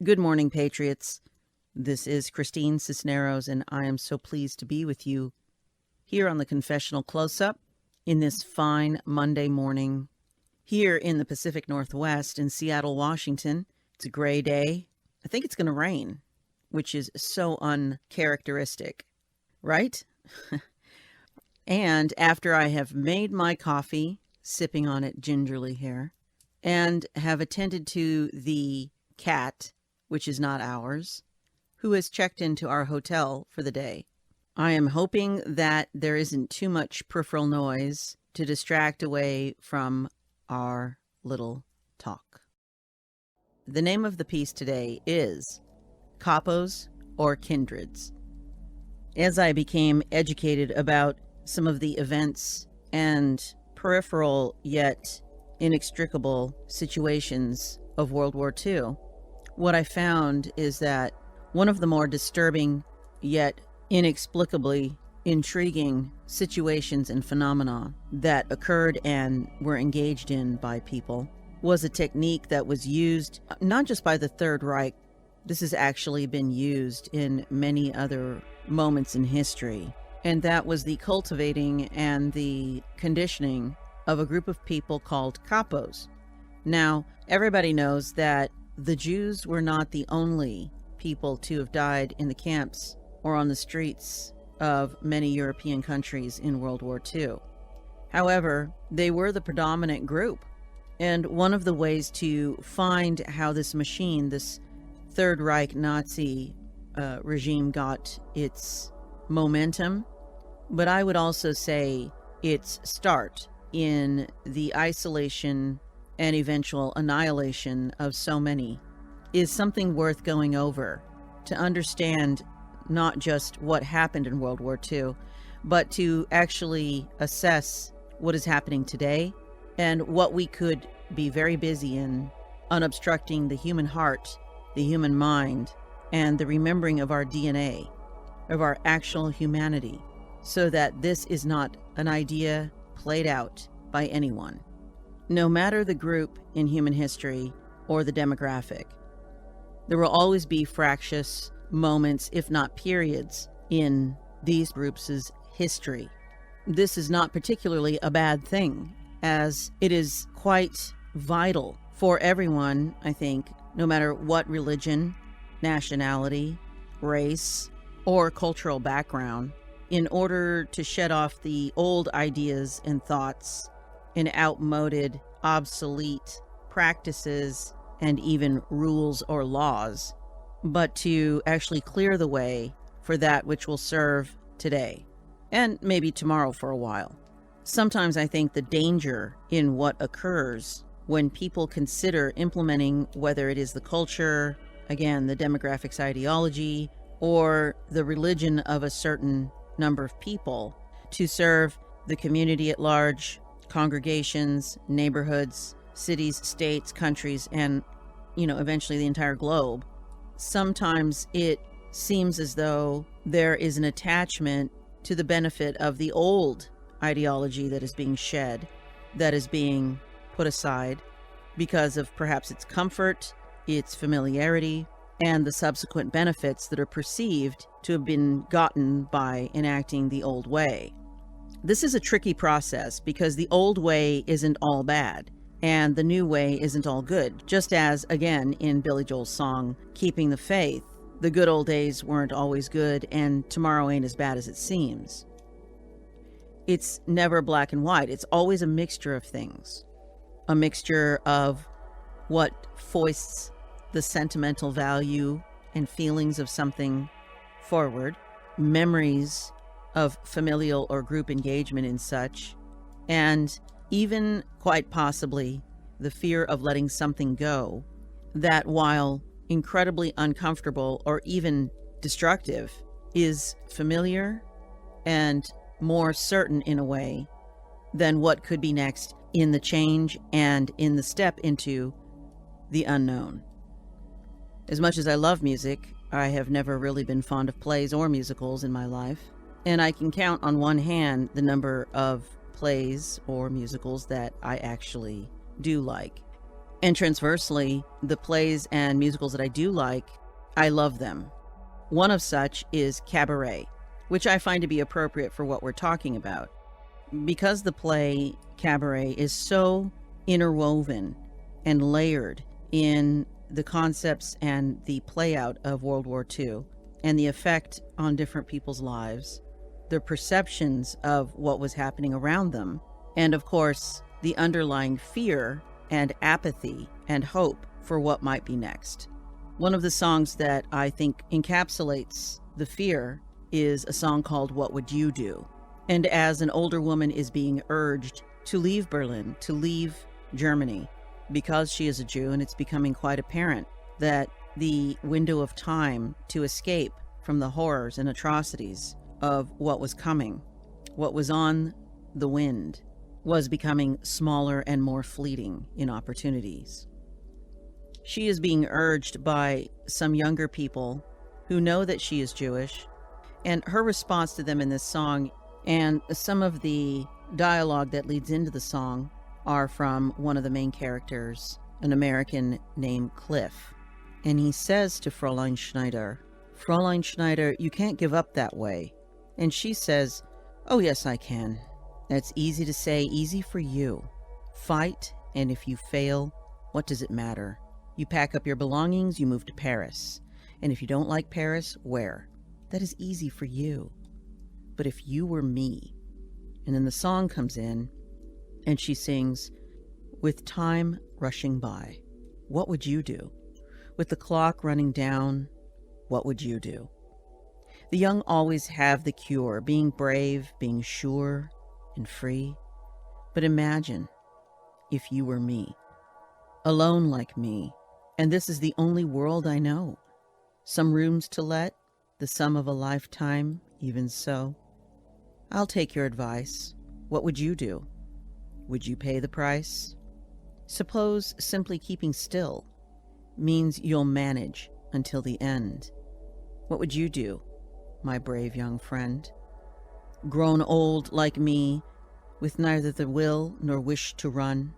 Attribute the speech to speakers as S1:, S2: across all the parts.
S1: Good morning, Patriots. This is Christine Cisneros, and I am so pleased to be with you here on the Confessional Close-Up in this fine Monday morning. Here in the Pacific Northwest in Seattle, Washington, it's a gray day. I think it's going to rain, which is so uncharacteristic, right? And after I have made my coffee, sipping on it gingerly here, and have attended to the cat, which is not ours, who has checked into our hotel for the day, I am hoping that there isn't too much peripheral noise to distract away from our little talk. The name of the piece today is Kapos or Kindreds. As I became educated about some of the events and peripheral yet inextricable situations of World War II, what I found is that one of the more disturbing yet inexplicably intriguing situations and phenomena that occurred and were engaged in by people was a technique that was used not just by the Third Reich. This has actually been used in many other moments in history, and that was the cultivating and the conditioning of a group of people called Kapos. Now, everybody knows that the Jews were not the only people to have died in the camps or on the streets of many European countries in World War II. However, they were the predominant group. And one of the ways to find how this machine, this Third Reich Nazi regime got its momentum, but I would also say its start in the isolation and eventual annihilation of so many, is something worth going over to understand not just what happened in World War II, but to actually assess what is happening today and what we could be very busy in unobstructing the human heart, the human mind, and the remembering of our DNA, of our actual humanity, so that this is not an idea played out by anyone, no matter the group in human history or the demographic. There will always be fractious moments, if not periods, in these groups' history. This is not particularly a bad thing, as it is quite vital for everyone, I think, no matter what religion, nationality, race, or cultural background, in order to shed off the old ideas and thoughts and outmoded, obsolete practices and even rules or laws, but to actually clear the way for that which will serve today and maybe tomorrow for a while. Sometimes I think the danger in what occurs when people consider implementing, whether it is the culture, again, the demographics ideology, or the religion of a certain number of people to serve the community at large, congregations, neighborhoods, cities, states, countries, and, eventually the entire globe. Sometimes it seems as though there is an attachment to the benefit of the old ideology that is being shed, that is being put aside because of perhaps its comfort, its familiarity, and the subsequent benefits that are perceived to have been gotten by enacting the old way. This is a tricky process because the old way isn't all bad and the new way isn't all good. Just as, again, in Billy Joel's song, Keeping the Faith, the good old days weren't always good and tomorrow ain't as bad as it seems. It's never black and white. It's always a mixture of things. A mixture of what foists the sentimental value and feelings of something forward, memories of familial or group engagement in such, and even quite possibly the fear of letting something go that, while incredibly uncomfortable or even destructive, is familiar and more certain in a way than what could be next in the change and in the step into the unknown. As much as I love music, I have never really been fond of plays or musicals in my life, and I can count on one hand the number of plays or musicals that I actually do like. And transversely, the plays and musicals that I do like, I love them. One of such is Cabaret, which I find to be appropriate for what we're talking about. Because the play Cabaret is so interwoven and layered in the concepts and the play out of World War II and the effect on different people's lives, their perceptions of what was happening around them, and of course, the underlying fear and apathy and hope for what might be next. One of the songs that I think encapsulates the fear is a song called What Would You Do? And as an older woman is being urged to leave Berlin, to leave Germany, because she is a Jew, and it's becoming quite apparent that the window of time to escape from the horrors and atrocities of what was coming, what was on the wind, was becoming smaller and more fleeting in opportunities. She is being urged by some younger people who know that she is Jewish, and her response to them in this song and some of the dialogue that leads into the song are from one of the main characters, an American named Cliff. And he says to Fräulein Schneider, you can't give up that way. And she says, oh yes, I can. That's easy to say, easy for you. Fight, and if you fail, what does it matter? You pack up your belongings, you move to Paris. And if you don't like Paris, where? That is easy for you. But if you were me, and then the song comes in, and she sings, with time rushing by, what would you do? With the clock running down, what would you do? The young always have the cure, being brave, being sure and free. But imagine if you were me, alone like me, and this is the only world I know. Some rooms to let, the sum of a lifetime, even so. I'll take your advice. What would you do? Would you pay the price? Suppose simply keeping still means you'll manage until the end. What would you do, my brave young friend? Grown old like me, with neither the will nor wish to run.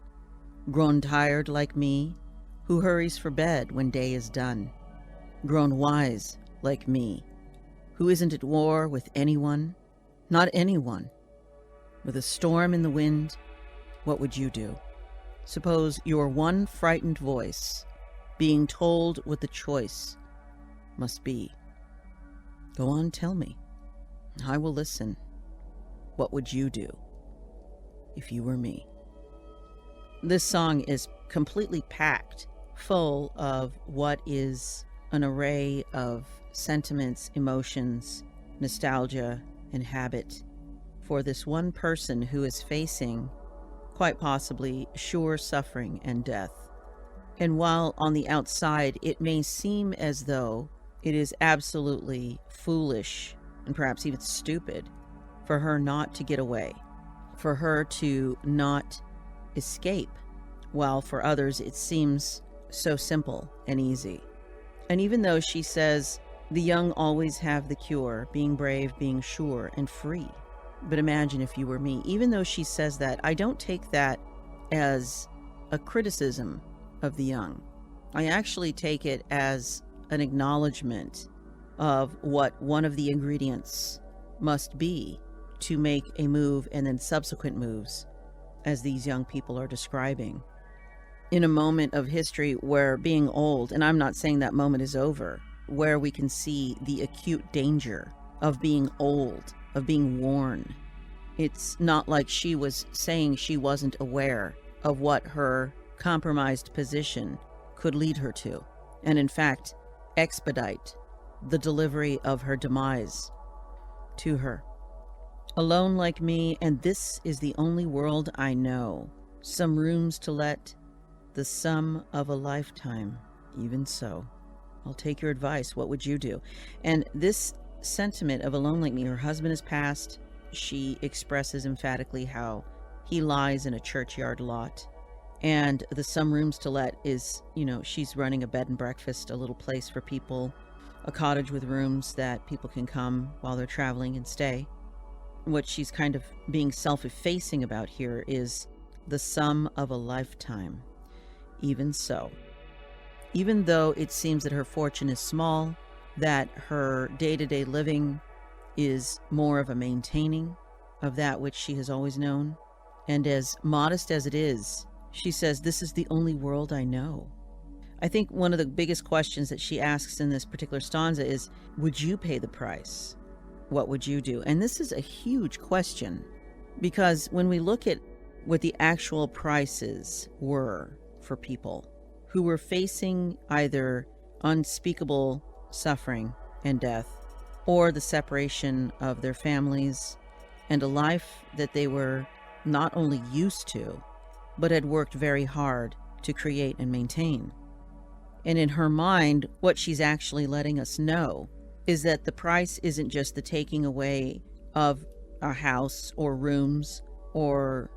S1: Grown tired like me, who hurries for bed when day is done. Grown wise like me, who isn't at war with anyone, not anyone. With a storm in the wind, what would you do? Suppose your one frightened voice being told what the choice must be. Go on, tell me. I will listen. What would you do if you were me? This song is completely packed full of what is an array of sentiments, emotions, nostalgia, and habit for this one person who is facing, quite possibly, sure suffering and death. And while on the outside it may seem as though it is absolutely foolish and perhaps even stupid for her not to get away, for her to not escape, while for others it seems so simple and easy. And even though she says, the young always have the cure, being brave, being sure, and free. But imagine if you were me. Even though she says that, I don't take that as a criticism of the young. I actually take it as an acknowledgement of what one of the ingredients must be to make a move and then subsequent moves, as these young people are describing. In a moment of history where being old, and I'm not saying that moment is over, where we can see the acute danger of being old, of being worn. It's not like she was saying she wasn't aware of what her compromised position could lead her to, and in fact, expedite the delivery of her demise to her. Alone like me, and this is the only world I know. Some rooms to let, the sum of a lifetime, even so. I'll take your advice. What would you do? And this sentiment of alone like me, her husband has passed. She expresses emphatically how he lies in a churchyard lot. And the Some Rooms to Let is, she's running a bed and breakfast, a little place for people, a cottage with rooms that people can come while they're traveling and stay. What she's kind of being self-effacing about here is the sum of a lifetime. Even so, even though it seems that her fortune is small, that her day-to-day living is more of a maintaining of that which she has always known, and as modest as it is, she says, this is the only world I know. I think one of the biggest questions that she asks in this particular stanza is, would you pay the price? What would you do? And this is a huge question, because when we look at what the actual prices were for people who were facing either unspeakable suffering and death, or the separation of their families, and a life that they were not only used to, but had worked very hard to create and maintain. And in her mind, what she's actually letting us know is that the price isn't just the taking away of a house or rooms or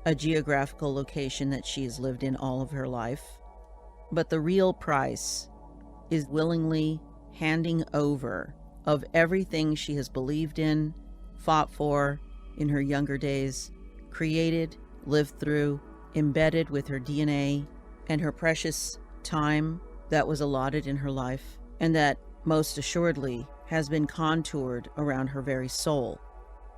S1: a geographical location that she has lived in all of her life, but the real price is willingly handing over of everything she has believed in, fought for in her younger days, created, lived through, embedded with her DNA, and her precious time that was allotted in her life, and that most assuredly has been contoured around her very soul.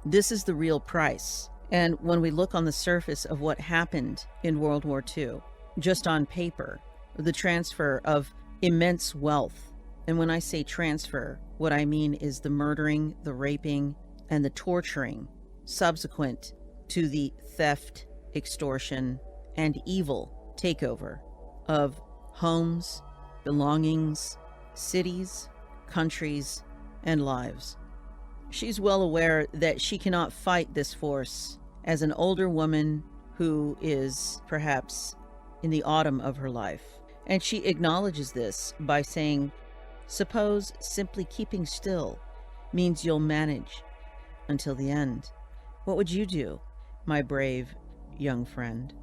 S1: This is the real price. And when we look on the surface of what happened in World War II, just on paper, the transfer of immense wealth, and when I say transfer, what I mean is the murdering, the raping, and the torturing subsequent to the theft, extortion, and evil takeover of homes, belongings, cities, countries, and lives. She's well aware that she cannot fight this force as an older woman who is perhaps in the autumn of her life. And she acknowledges this by saying, suppose simply keeping still means you'll manage until the end. What would you do, my brave young friend?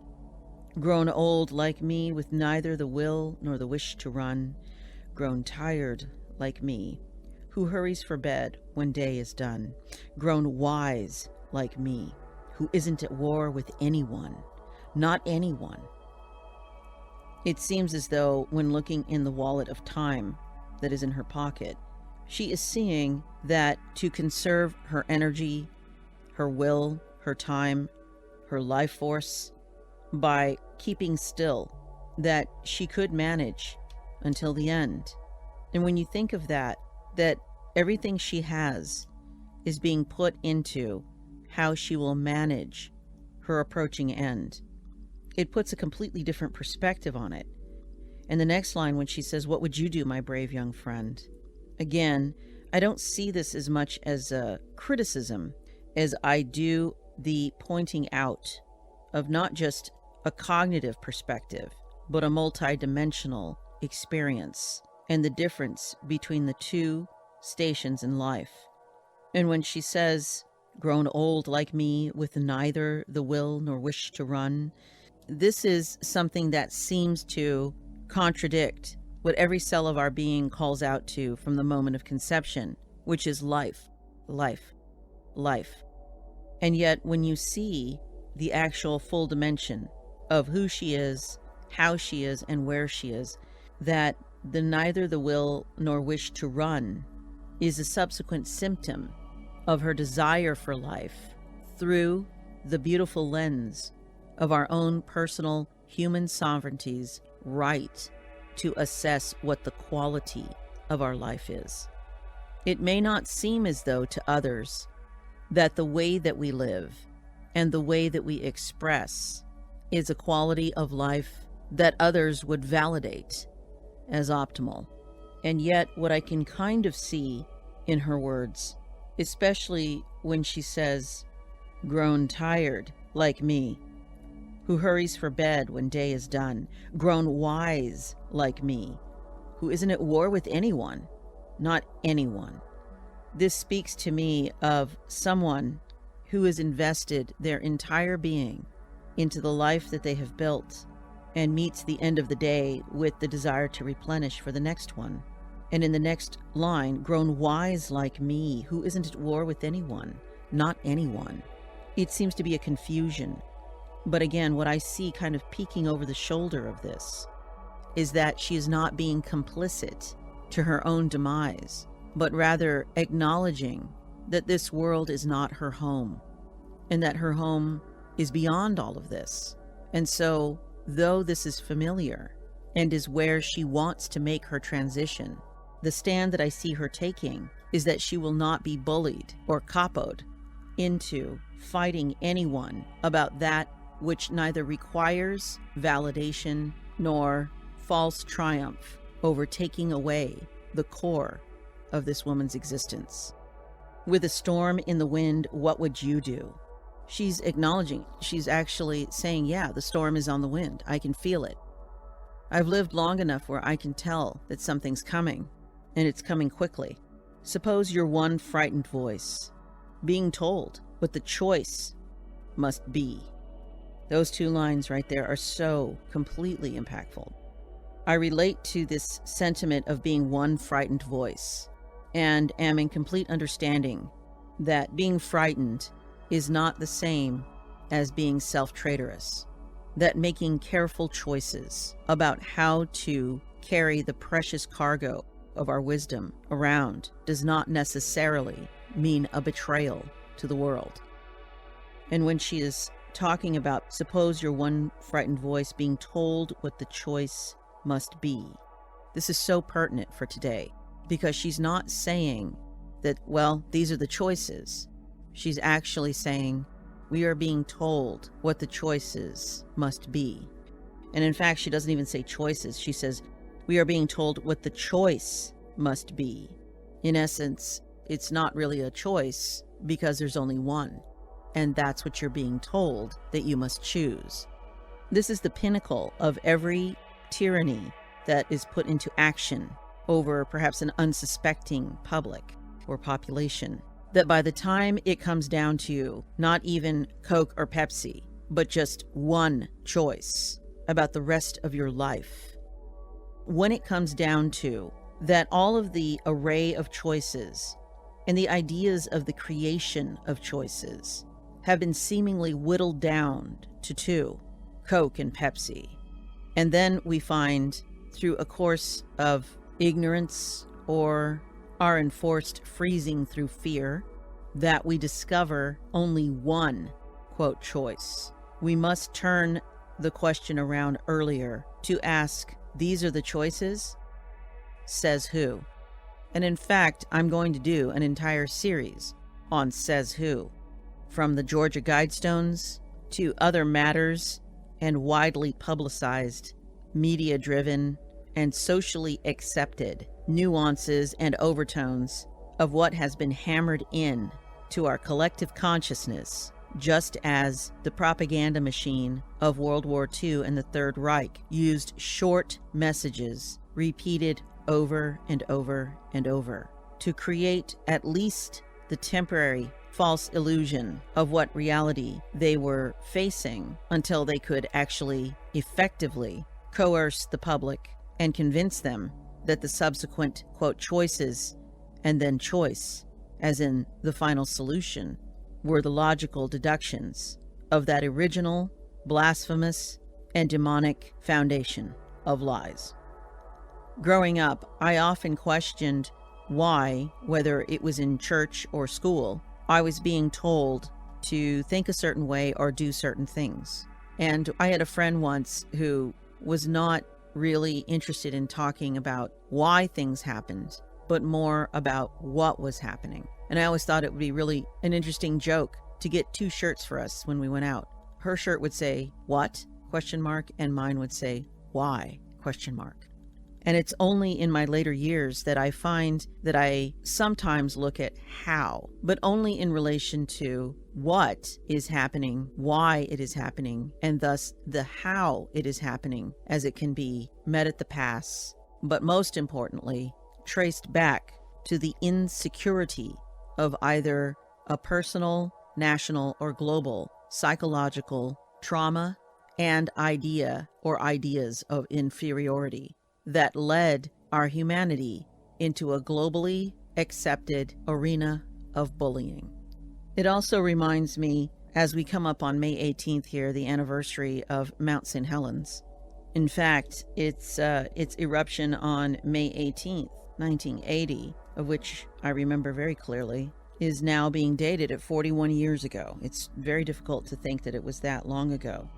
S1: Grown old like me, with neither the will nor the wish to run, grown tired like me, who hurries for bed when day is done, grown wise like me, who isn't at war with anyone, not anyone. It seems as though when looking in the wallet of time that is in her pocket, she is seeing that to conserve her energy, her will, her time, her life force, by keeping still, that she could manage until the end. And when you think of that everything she has is being put into how she will manage her approaching end, it puts a completely different perspective on it. And the next line, when she says, what would you do, my brave young friend? Again, I don't see this as much as a criticism as I do the pointing out of not just a cognitive perspective, but a multidimensional experience and the difference between the two stations in life. And when she says, grown old like me, with neither the will nor wish to run, this is something that seems to contradict what every cell of our being calls out to from the moment of conception, which is life, life, life. And yet when you see the actual full dimension of who she is, how she is, and where she is, that the neither the will nor wish to run is a subsequent symptom of her desire for life through the beautiful lens of our own personal human sovereignty's right to assess what the quality of our life is. It may not seem as though to others that the way that we live and the way that we express is a quality of life that others would validate as optimal. And yet what I can kind of see in her words, especially when she says, grown tired like me, who hurries for bed when day is done, grown wise like me, who isn't at war with anyone, not anyone. This speaks to me of someone who has invested their entire being into the life that they have built and meets the end of the day with the desire to replenish for the next one. And in the next line, grown wise like me, who isn't at war with anyone, not anyone. It seems to be a confusion. But again, what I see kind of peeking over the shoulder of this is that she is not being complicit to her own demise, but rather acknowledging that this world is not her home and that her home is beyond all of this. And so, though this is familiar and is where she wants to make her transition, the stand that I see her taking is that she will not be bullied or capoed into fighting anyone about that which neither requires validation nor false triumph over taking away the core of this woman's existence. With a storm in the wind, what would you do? She's acknowledging, she's actually saying, yeah, the storm is on the wind. I can feel it. I've lived long enough where I can tell that something's coming, and it's coming quickly. Suppose you're one frightened voice, being told what the choice must be. Those two lines right there are so completely impactful. I relate to this sentiment of being one frightened voice, and am in complete understanding that being frightened is not the same as being self-traitorous, that making careful choices about how to carry the precious cargo of our wisdom around does not necessarily mean a betrayal to the world. And when she is talking about, suppose you're one frightened voice being told what the choice must be, this is so pertinent for today, because she's not saying that, well, these are the choices. She's actually saying, we are being told what the choices must be. And in fact, she doesn't even say choices. She says, we are being told what the choice must be. In essence, it's not really a choice because there's only one. And that's what you're being told that you must choose. This is the pinnacle of every tyranny that is put into action over perhaps an unsuspecting public or population, that by the time it comes down to not even Coke or Pepsi, but just one choice about the rest of your life, when it comes down to that, all of the array of choices and the ideas of the creation of choices have been seemingly whittled down to two, Coke and Pepsi. And then we find, through a course of ignorance or our enforced freezing through fear, that we discover only one, quote, choice. We must turn the question around earlier to ask, these are the choices? Says who? And in fact, I'm going to do an entire series on says who, from the Georgia Guidestones to other matters and widely publicized, media-driven, and socially accepted nuances and overtones of what has been hammered in to our collective consciousness, just as the propaganda machine of World War II and the Third Reich used short messages repeated over and over and over to create at least the temporary false illusion of what reality they were facing, until they could actually effectively coerce the public and convince them that the subsequent, quote, choices, and then choice, as in the final solution, were the logical deductions of that original, blasphemous, and demonic foundation of lies. Growing up, I often questioned why, whether it was in church or school, I was being told to think a certain way or do certain things. And I had a friend once who was not really interested in talking about why things happened, but more about what was happening. And I always thought it would be really an interesting joke to get two shirts for us when we went out. Her shirt would say, "What?" ? And mine would say, "Why?" ? And it's only in my later years that I find that I sometimes look at how, but only in relation to what is happening, why it is happening, and thus the how it is happening, as it can be met at the pass, but most importantly, traced back to the insecurity of either a personal national, or global psychological trauma and idea or ideas of inferiority that led our humanity into a globally accepted arena of bullying. It also reminds me, as we come up on May 18th here, the anniversary of Mount St. Helens. In fact, its eruption on May 18th, 1980, of which I remember very clearly, is now being dated at 41 years ago. It's very difficult to think that it was that long ago.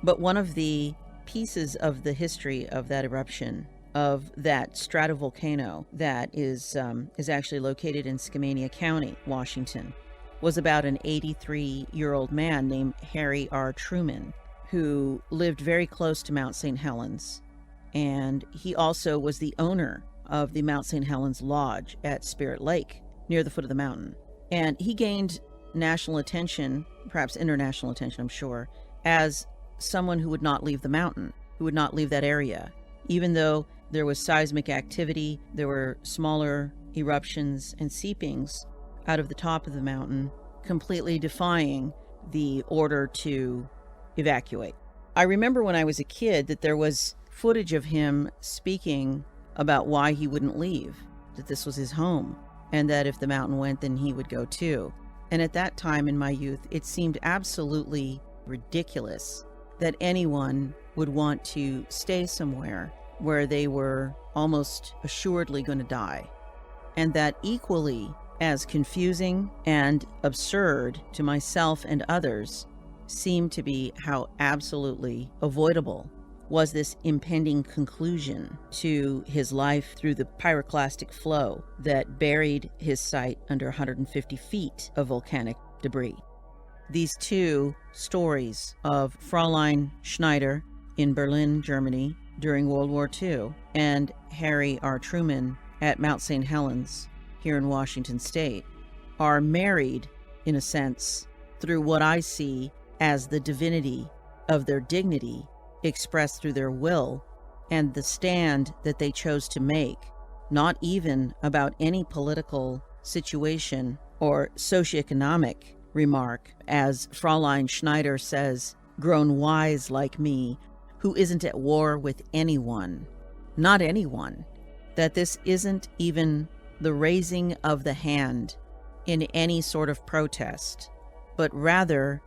S1: But one of the pieces of the history of that eruption, of that stratovolcano that is actually located in Skamania County, Washington, was about an 83-year-old man named Harry R. Truman, who lived very close to Mount St. Helens. And he also was the owner of the Mount St. Helens Lodge at Spirit Lake, near the foot of the mountain. And he gained national attention, perhaps international attention, I'm sure, as someone who would not leave the mountain, who would not leave that area. Even though there was seismic activity, there were smaller eruptions and seepings out of the top of the mountain, completely defying the order to evacuate. I remember when I was a kid that there was footage of him speaking about why he wouldn't leave, that this was his home, and that if the mountain went, then he would go too. And at that time in my youth, it seemed absolutely ridiculous that anyone would want to stay somewhere where they were almost assuredly going to die. And that equally as confusing and absurd to myself and others seemed to be how absolutely avoidable was this impending conclusion to his life through the pyroclastic flow that buried his site under 150 feet of volcanic debris. These two stories of Fräulein Schneider in Berlin, Germany during World War II, and Harry R. Truman at Mount St. Helens here in Washington State are married, in a sense, through what I see as the divinity of their dignity expressed through their will and the stand that they chose to make, not even about any political situation or socioeconomic remark, as Fräulein Schneider says, grown wise like me, who isn't at war with anyone, not anyone, that this isn't even the raising of the hand in any sort of protest, but rather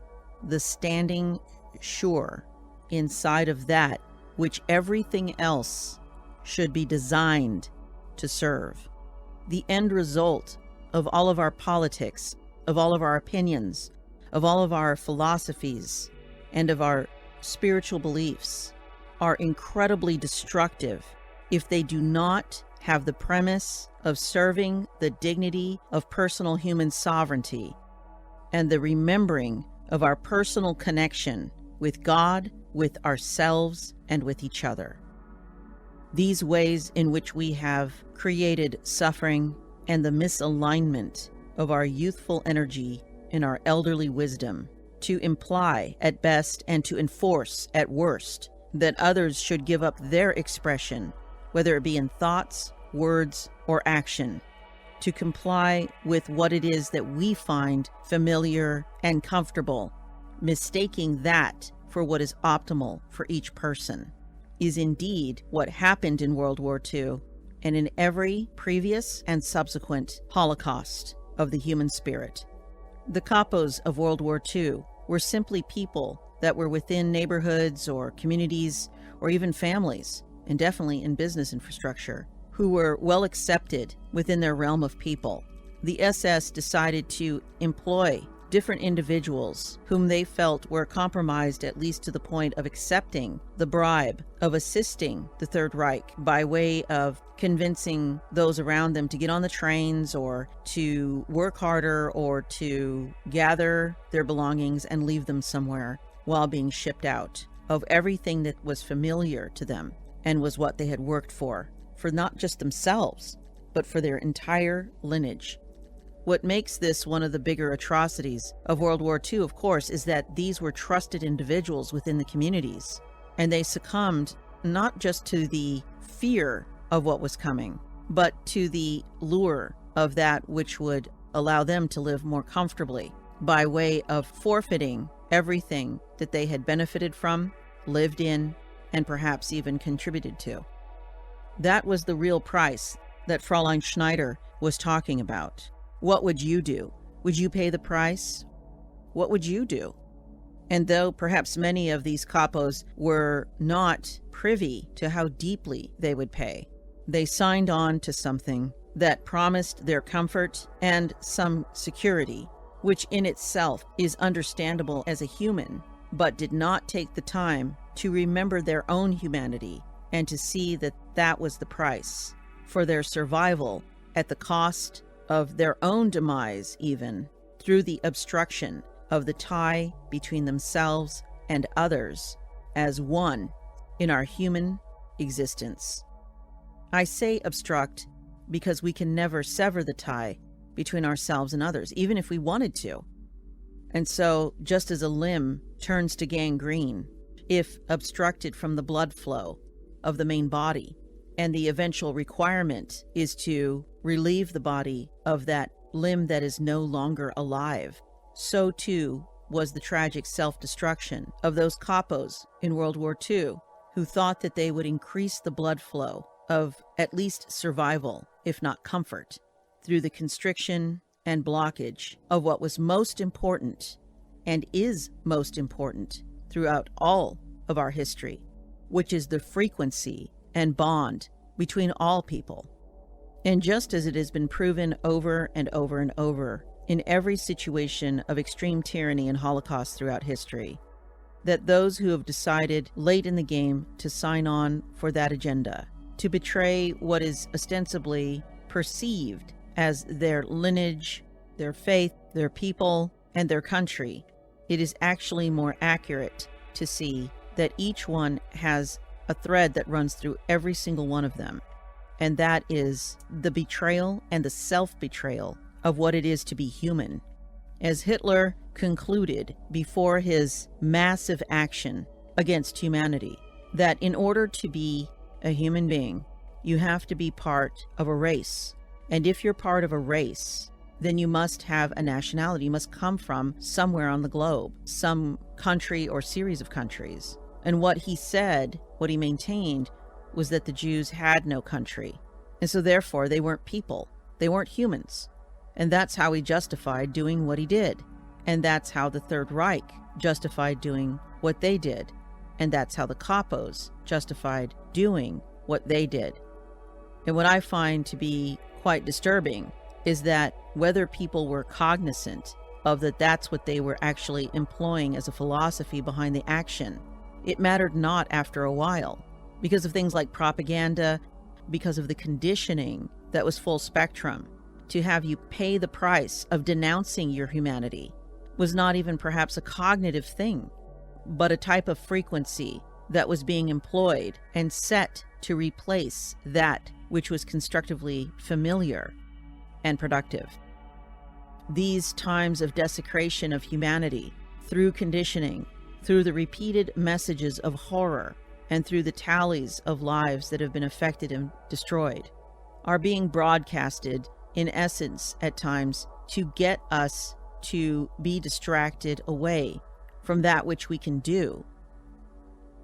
S1: the standing sure inside of that which everything else should be designed to serve. The end result of all of our politics, of all of our opinions, of all of our philosophies, and of our spiritual beliefs are incredibly destructive if they do not have the premise of serving the dignity of personal human sovereignty and the remembering of our personal connection with God, with ourselves, and with each other. These ways in which we have created suffering and the misalignment of our youthful energy and our elderly wisdom to imply at best and to enforce at worst that others should give up their expression, whether it be in thoughts, words, or action, to comply with what it is that we find familiar and comfortable, mistaking that for what is optimal for each person, is indeed what happened in World War II and in every previous and subsequent Holocaust of the human spirit. The Kapos of World War II were simply people that were within neighborhoods or communities or even families, and definitely in business infrastructure, who were well accepted within their realm of people. The SS decided to employ different individuals whom they felt were compromised, at least to the point of accepting the bribe of assisting the Third Reich by way of convincing those around them to get on the trains or to work harder or to gather their belongings and leave them somewhere while being shipped out of everything that was familiar to them and was what they had worked for not just themselves, but for their entire lineage. What makes this one of the bigger atrocities of World War II, of course, is that these were trusted individuals within the communities, and they succumbed not just to the fear of what was coming, but to the lure of that which would allow them to live more comfortably by way of forfeiting everything that they had benefited from, lived in, and perhaps even contributed to. That was the real price that Fraulein Schneider was talking about. What would you do? Would you pay the price? What would you do? And though perhaps many of these kapos were not privy to how deeply they would pay, they signed on to something that promised their comfort and some security, which in itself is understandable as a human, but did not take the time to remember their own humanity and to see that that was the price for their survival at the cost of their own demise, even through the obstruction of the tie between themselves and others as one in our human existence. I say obstruct because we can never sever the tie between ourselves and others, even if we wanted to. And so, just as a limb turns to gangrene if obstructed from the blood flow of the main body, and the eventual requirement is to relieve the body of that limb that is no longer alive, so too was the tragic self-destruction of those kapos in World War II who thought that they would increase the blood flow of at least survival, if not comfort, through the constriction and blockage of what was most important and is most important throughout all of our history, which is the frequency and bond between all people. And just as it has been proven over and over and over in every situation of extreme tyranny and Holocaust throughout history, that those who have decided late in the game to sign on for that agenda, to betray what is ostensibly perceived as their lineage, their faith, their people, and their country, it is actually more accurate to see that each one has a thread that runs through every single one of them, and that is the betrayal and the self-betrayal of what it is to be human. As Hitler concluded before his massive action against humanity, that in order to be a human being, you have to be part of a race. And if you're part of a race, then you must have a nationality. You must come from somewhere on the globe, some country or series of countries. And what he said, what he maintained, was that the Jews had no country. And so therefore they weren't people. They weren't humans. And that's how he justified doing what he did. And that's how the Third Reich justified doing what they did. And that's how the kapos justified doing what they did. And what I find to be quite disturbing is that whether people were cognizant of that that's what they were actually employing as a philosophy behind the action, it mattered not after a while, because of things like propaganda, because of the conditioning that was full spectrum. To have you pay the price of denouncing your humanity was not even perhaps a cognitive thing, but a type of frequency that was being employed and set to replace that which was constructively familiar and productive. These times of desecration of humanity through conditioning, through the repeated messages of horror, and through the tallies of lives that have been affected and destroyed, are being broadcasted in essence at times to get us to be distracted away from that which we can do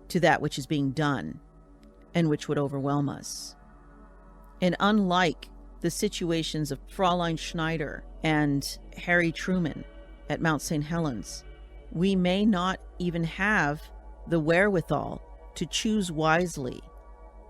S1: to that which is being done and which would overwhelm us. And unlike the situations of Fraulein Schneider and Harry Truman at Mount St. Helens, we may not even have the wherewithal to choose wisely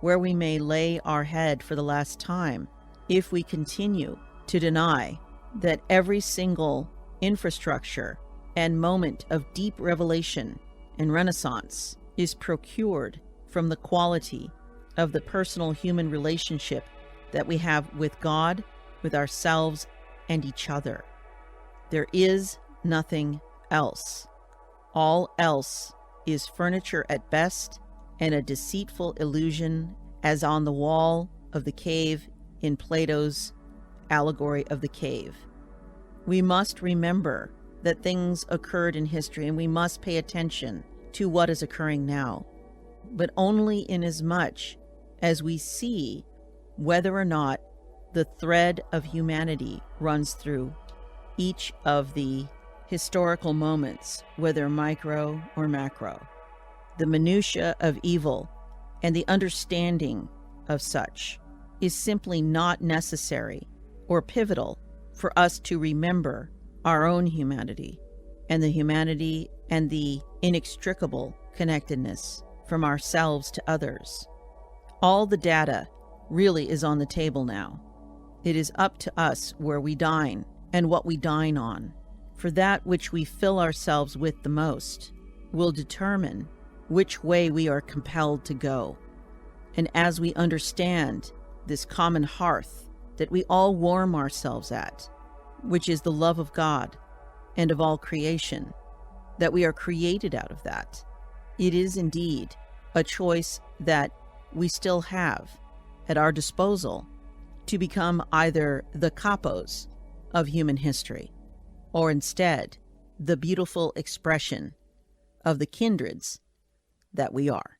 S1: where we may lay our head for the last time if we continue to deny that every single infrastructure and moment of deep revelation and renaissance is procured from the quality of the personal human relationship that we have with God, with ourselves, and each other. There is nothing else. All else is furniture at best and a deceitful illusion, as on the wall of the cave in Plato's allegory of the cave. We must remember that things occurred in history, and we must pay attention to what is occurring now, but only inasmuch as we see whether or not the thread of humanity runs through each of the historical moments, whether micro or macro, the minutiae of evil and the understanding of such is simply not necessary or pivotal for us to remember our own humanity and the inextricable connectedness from ourselves to others. All the data really is on the table now. It is up to us where we dine and what we dine on. For that which we fill ourselves with the most will determine which way we are compelled to go. And as we understand this common hearth that we all warm ourselves at, which is the love of God and of all creation, that we are created out of that, it is indeed a choice that we still have at our disposal to become either the kapos of human history, or instead the beautiful expression of the kindreds that we are.